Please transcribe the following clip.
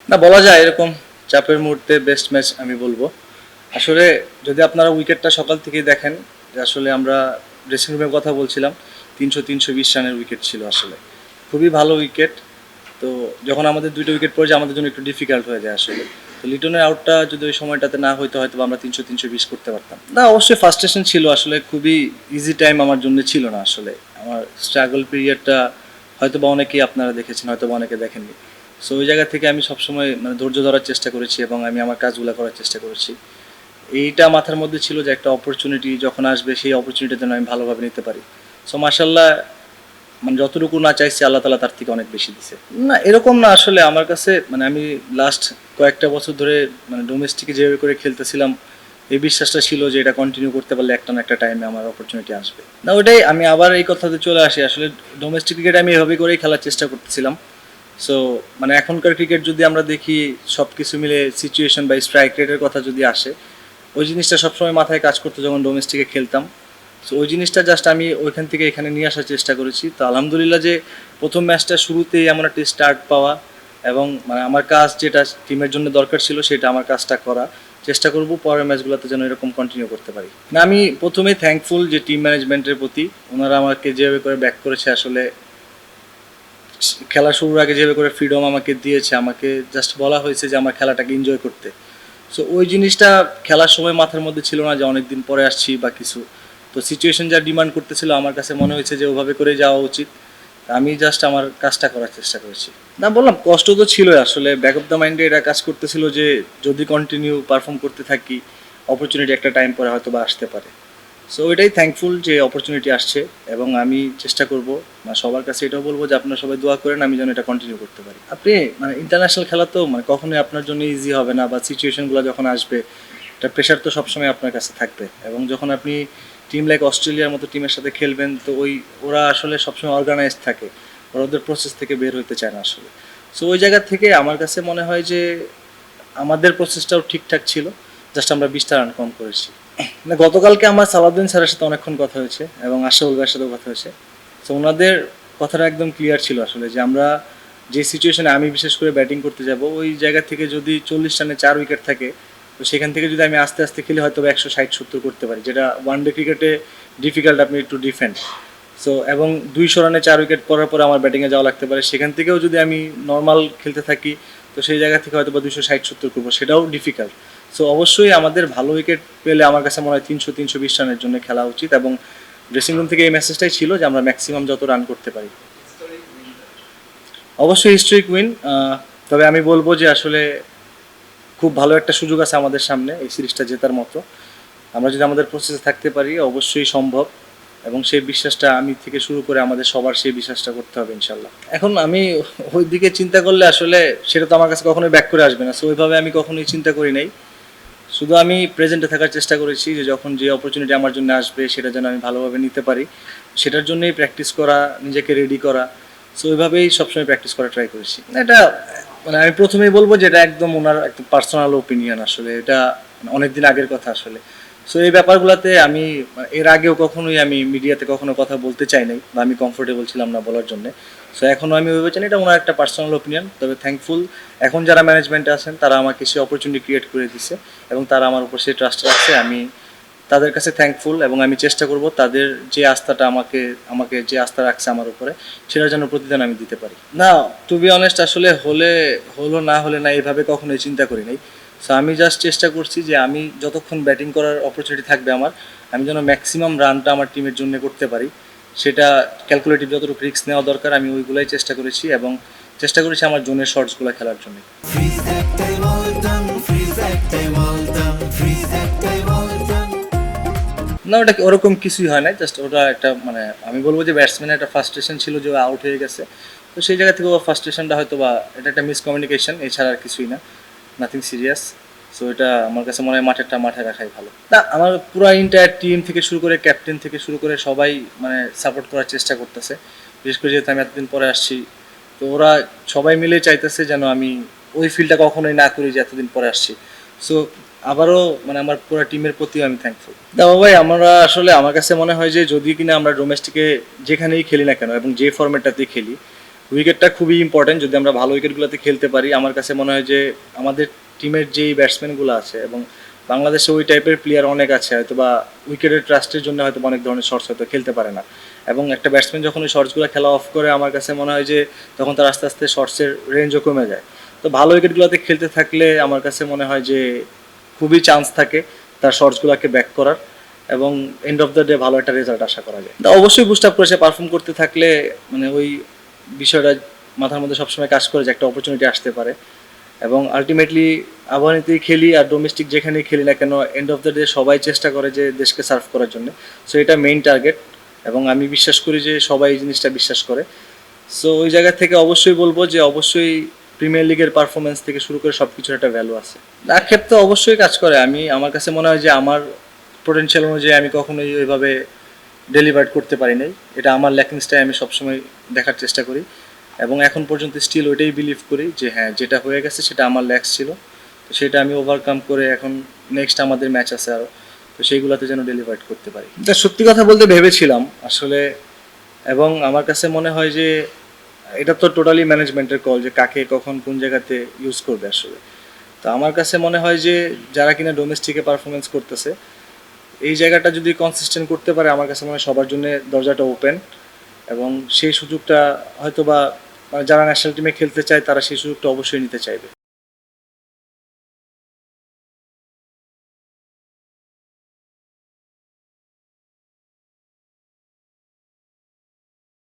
না, বলা যায় এরকম চাপের মুহূর্তে বেস্ট ম্যাচ আমি বলবো। আসলে যদি আপনারা উইকেটটা সকাল থেকেই দেখেন, যে আসলে আমরা ড্রেসিং রুমের কথা বলছিলাম, 300-320 রানের উইকেট ছিল আসলে, খুবই ভালো উইকেট। তো যখন আমাদের দুইটা উইকেট পড়ে যায় আমাদের জন্য একটু ডিফিকাল্ট হয়ে যায় আসলে। তো লিটনের আউটটা যদি ওই সময়টাতে না হয়তো হয়তো আমরা 300-320 করতে পারতাম না। অবশ্যই ফার্স্টেশন ছিল আসলে, খুবই ইজি টাইম আমার জন্য ছিল না আসলে। আমার স্ট্রাগল পিরিয়ডটা হয়তো বা অনেকেই আপনারা দেখেছেন, হয়তো বা অনেকে দেখেননি। সো ওই জায়গা থেকে আমি সবসময় মানে ধৈর্য ধরার চেষ্টা করেছি এবং আমি আমার কাজগুলো করার চেষ্টা করেছি। এইটা মাথার মধ্যে ছিল যে একটা অপরচুনিটি যখন আসবে সেই অপরচুনিটি যেন আমি ভালোভাবে নিতে পারি। সো মাশাল্লাহ, মানে যতটুকু না চাইছি আল্লাহ তালা তার থেকে অনেক বেশি দিছে। না, এরকম না আসলে। আমার কাছে মানে আমি লাস্ট কয়েকটা বছর ধরে মানে ডোমেস্টিকে যেভাবে করে খেলতেছিলাম, এই বিশ্বাসটা ছিল যে এটা কন্টিনিউ করতে পারলে একটা না একটা টাইমে আমার অপরচুনিটি আসবে। না, ওটাই আমি আবার এই কথাতে চলে আসি। আসলে ডোমেস্টিক ক্রিকেট আমি এভাবে করেই খেলার চেষ্টা করতেছিলাম। সো মানে এখনকার ক্রিকেট যদি আমরা দেখি, সব কিছু মিলে সিচুয়েশন বা স্ট্রাইক রেটের কথা যদি আসে, ওই জিনিসটা সবসময় মাথায় কাজ করতো যখন ডোমেস্টিকে খেলতাম। সো ওই জিনিসটা জাস্ট আমি ওইখান থেকে এখানে নিয়ে আসার চেষ্টা করেছি। তো আলহামদুলিল্লাহ যে প্রথম ম্যাচটা শুরুতেই এমন একটা স্টার্ট পাওয়া, এবং মানে আমার কাজ যেটা টিমের জন্য দরকার ছিল সেটা আমার কাজটা করা চেষ্টা করব পরের ম্যাচগুলোতে যেন এরকম কন্টিনিউ করতে পারি। না, আমি প্রথমেই থ্যাঙ্কফুল যে টিম ম্যানেজমেন্টের প্রতি, ওনারা আমাকে যেভাবে করে ব্যাক করেছে আসলে। খেলা শুরুর আগে যেভাবে করে ফ্রিডম আমাকে দিয়েছে, আমাকে জাস্ট বলা হয়েছে যে আমার খেলাটাকে এনজয় করতে। সো ওই জিনিসটা খেলার সময় মাথার মধ্যে ছিল না যে অনেক দিন পরে আসছি বা কিছু। তো সিচুয়েশন যা ডিমান্ড করতেছিল আমার কাছে মনে হয়েছে যে ওভাবে করে যাওয়া উচিত। আমি জাস্ট আমার কাজটা করার চেষ্টা করেছি। না, বললাম কষ্ট তো ছিলই আসলে, ব্যাক অফ দ্য মাইন্ডে এটা কাজ করতেছিল যে যদি কন্টিনিউ পারফর্ম করতে থাকি, অপরচুনিটি একটা টাইম পরে হয়তো বা আসতে পারে। সো এটাই থ্যাঙ্কফুল যে অপরচুনিটি আসছে, এবং আমি চেষ্টা করব সবার কাছে এটাও বলবো যে আপনারা সবাই দোয়া করেন আমি যেন এটা কন্টিনিউ করতে পারি। আপনি মানে ইন্টারন্যাশনাল খেলা তো মানে কখনোই আপনার জন্য ইজি হবে না, বা সিচুয়েশনগুলো যখন আসবে এটা প্রেশার তো সবসময় আপনার কাছে থাকবে। এবং যখন আপনি টিম লাইক অস্ট্রেলিয়ার মতো টিমের সাথে খেলবেন, তো ওরা আসলে সবসময় অর্গানাইজ থাকে, ওরা ওদের প্রসেস থেকে বের হতে চায় না আসলে। সো ওই জায়গা থেকে আমার কাছে মনে হয় যে আমাদের প্রসেসটাও ঠিকঠাক ছিল, জাস্ট আমরা 20টা রান কম করেছি। না, গতকালকে আমার সালাউদ্দিন স্যারের সাথে অনেকক্ষণ কথা হয়েছে এবং আশরাফুল ভাইয়ের সাথেও কথা হয়েছে। তো ওনাদের কথাটা একদম ক্লিয়ার ছিল আসলে, যে আমরা যে সিচুয়েশনে আমি বিশেষ করে ব্যাটিং করতে যাব, ওই জায়গা থেকে যদি 40 রানে 4 উইকেট থাকে, তো সেখান থেকে যদি আমি আস্তে আস্তে খেলি হয়তো 160-70 করতে পারি, যেটা ওয়ান ডে ক্রিকেটে ডিফিকাল্ট আপনি একটু ডিফেন্ড। সো এবং 200 রানে 4 উইকেট পড়ার পরে আমার ব্যাটিংয়ে যাওয়া লাগতে পারে, সেখান থেকেও যদি আমি নর্মাল খেলতে থাকি তো সেই জায়গা থেকে হয়তো বা 260-70 করবো, সেটাও ডিফিকাল্ট। সো অবশ্যই আমাদের ভালো উইকেট পেলে আমার কাছে মনে হয় 300-320 রানের জন্য খেলা উচিত, এবং ড্রেসিং রুম থেকে এই মেসেজটাই ছিল যে আমরা ম্যাক্সিমাম যত রান করতে পারি। অবশ্যই হিস্ট্রিক উইন। তবে আমি বলবো যে আসলে খুব ভালো একটা সুযোগ আছে আমাদের সামনে এই সিরিজটা জেতার মতো। আমরা যদি আমাদের প্রসেসে থাকতে পারি অবশ্যই সম্ভব, এবং সেই বিশ্বাসটা আমি থেকে শুরু করে আমাদের সবার সেই বিশ্বাসটা করতে হবে ইনশাল্লাহ। এখন আমি ওই দিকে চিন্তা করলে আসলে সেটা তো আমার কাছে কখনোই ব্যাক করে আসবে না, সো ওইভাবে আমি কখনোই চিন্তা করি নাই। শুধু আমি প্রেজেন্টে থাকার চেষ্টা করেছি যে যখন যে অপরচুনিটি আমার জন্য আসবে সেটা যেন আমি ভালোভাবে নিতে পারি, সেটার জন্যই প্র্যাকটিস করা, নিজেকে রেডি করা। সো ওইভাবেই সবসময় প্র্যাকটিস করা ট্রাই করেছি। এটা মানে আমি প্রথমেই বলবো যে এটা একদম ওনার একদম পার্সোনাল ওপিনিয়ন আসলে, এটা অনেক দিন আগের কথা আসলে। সো এই ব্যাপারগুলোতে আমি এর আগেও কখনোই আমি মিডিয়াতে কখনো কথা বলতে চাই নাই, বা আমি কমফোর্টেবল ছিলাম না বলার জন্য। সো এখনও আমি ভেবে চাই এটা ওনার একটা পার্সোনাল ওপিনিয়ন। তবে থ্যাঙ্কফুল এখন যারা ম্যানেজমেন্টে আছেন তারা আমাকে সে অপরচুনিটি ক্রিয়েট করে দিছে, এবং তারা আমার উপর সেই ট্রাস্ট রাখছে। আমি তাদের কাছে থ্যাঙ্কফুল, এবং আমি চেষ্টা করব তাদের যে আস্থাটা আমাকে আমাকে যে আস্থা রাখছে আমার উপরে, সেটা যেন প্রতিদিন আমি দিতে পারি। না, টু বি অনেস্ট আসলে হলো না হলে না এভাবে কখনোই চিন্তা করি নাই। সো আমি জাস্ট চেষ্টা করছি যে আমি যতক্ষণ ব্যাটিং করার অপরচুনিটি থাকবে আমার, আমি যেন ম্যাক্সিমাম রানটা আমার টিমের জন্য করতে পারি, সেটা ক্যালকুলেটিভ যতটুকু রিস্ক নেওয়া দরকার আমি ওইগুলাই চেষ্টা করেছি, এবং চেষ্টা করেছি আমার জোনের শর্টসগুলো খেলার জন্য। না, ওটা ওরকম কিছুই হয় না, জাস্ট ওটা একটা মানে আমি বলবো যে ব্যাটসম্যানের একটা ফার্স্ট্রেশন ছিল যে আউট হয়ে গেছে। তো সেই জায়গা থেকে ও ফার্স্ট্রেশনটা হয়তো বা এটা একটা মিসকমিউনিকেশন, এছাড়া আর কিছুই না, নাথিং সিরিয়াস। সো এটা আমার কাছে মনে হয় মাঠেরটা মাঠে রাখাই ভালো। না, আমার পুরো ইন্টায়ার টিম থেকে শুরু করে ক্যাপ্টেন থেকে শুরু করে সবাই মানে সাপোর্ট করার চেষ্টা করতেছে, বিশেষ করে যেহেতু আমি এতদিন পরে আসছি। তো ওরা সবাই মিলে চাইতেছে যেন আমি ওই ফিল্ডটা কখনোই না করি যে এতদিন পরে আসছি। সো আবারও মানে আমার পুরো টিমের প্রতিও আমি থ্যাঙ্কফুল। দাও ভাই, আমরা আসলে আমার কাছে মনে হয় যে যদি কিনা আমরা ডোমেস্টিকে যেখানেই খেলি না কেন এবং যে ফরম্যাটটাতেই খেলি, উইকেটটা খুবই ইম্পর্টেন্ট। যদি আমরা ভালো উইকেটগুলোতে খেলতে পারি, আমার কাছে মনে হয় যে আমাদের টিমের যেই ব্যাটসম্যানগুলো আছে এবং বাংলাদেশে ওই টাইপের প্লেয়ার অনেক আছে, হয়তো বা উইকেটের ট্রাস্টের জন্য হয়তো অনেক ধরনের শর্টস হয়তো খেলতে পারে না। এবং একটা ব্যাটসম্যান যখন ওই শর্টসগুলো খেলা অফ করে, আমার কাছে মনে হয় যে তখন তার আস্তে আস্তে শর্টসের রেঞ্জও কমে যায়। তো ভালো উইকেটগুলোতে খেলতে থাকলে আমার কাছে মনে হয় যে খুবই চান্স থাকে তার শর্টসগুলোকে ব্যাক করার, এবং এন্ড অফ দ্য ডে ভালো একটা রেজাল্ট আশা করা যায়। তো অবশ্যই বুস্ট আপ করে সে পারফর্ম করতে থাকলে মানে ওই বিষয়টা মাথার মধ্যে সবসময় কাজ করে যে একটা অপরচুনিটি আসতে পারে। এবং আলটিমেটলি আবাহনীতেই খেলি আর ডোমেস্টিক যেখানেই খেলি না কেন, এন্ড অফ দ্য ডে সবাই চেষ্টা করে যে দেশকে সার্ভ করার জন্য। সো এটা মেইন টার্গেট, এবং আমি বিশ্বাস করি যে সবাই এই জিনিসটা বিশ্বাস করে। সো ওই জায়গা থেকে অবশ্যই বলবো যে অবশ্যই প্রিমিয়ার লিগের পারফরমেন্স থেকে শুরু করে সব কিছুর একটা ভ্যালু আছে। আক্ষেপ তো অবশ্যই কাজ করে। আমার কাছে মনে হয় যে আমার পোটেনশিয়াল অনুযায়ী আমি কখনোই ওইভাবে ডেলিভার করতে পারি নাই। এটা আমার ল্যাকিংসটাই আমি সবসময় দেখার চেষ্টা করি, এবং এখন পর্যন্ত স্টিল ওইটাই বিলিভ করি যে হ্যাঁ, যেটা হয়ে গেছে সেটা আমার ল্যাক্স ছিল। তো সেটা আমি ওভারকাম করে এখন নেক্সট আমাদের ম্যাচ আছে আরও, তো সেইগুলোতে যেন ডেলিভার করতে পারি। তা সত্যি কথা বলতে ভেবেছিলাম আসলে, এবং আমার কাছে মনে হয় যে এটা তো টোটালি ম্যানেজমেন্টের কল যে কাকে কখন কোন জায়গাতে ইউজ করবে আসলে। তো আমার কাছে মনে হয় যে যারা কিনা ডোমেস্টিকে পারফরমেন্স করতেছে, এই জায়গাটা যদি কনসিস্টেন্ট করতে পারে, আমার কাছে মনে হয় সবার জন্য দরজাটা ওপেন, এবং সেই সুযোগটা হয়তো বা মানে যারা ন্যাশনাল টিমে খেলতে চায় তারা সেই সুযোগটা অবশ্যই নিতে চাইবে।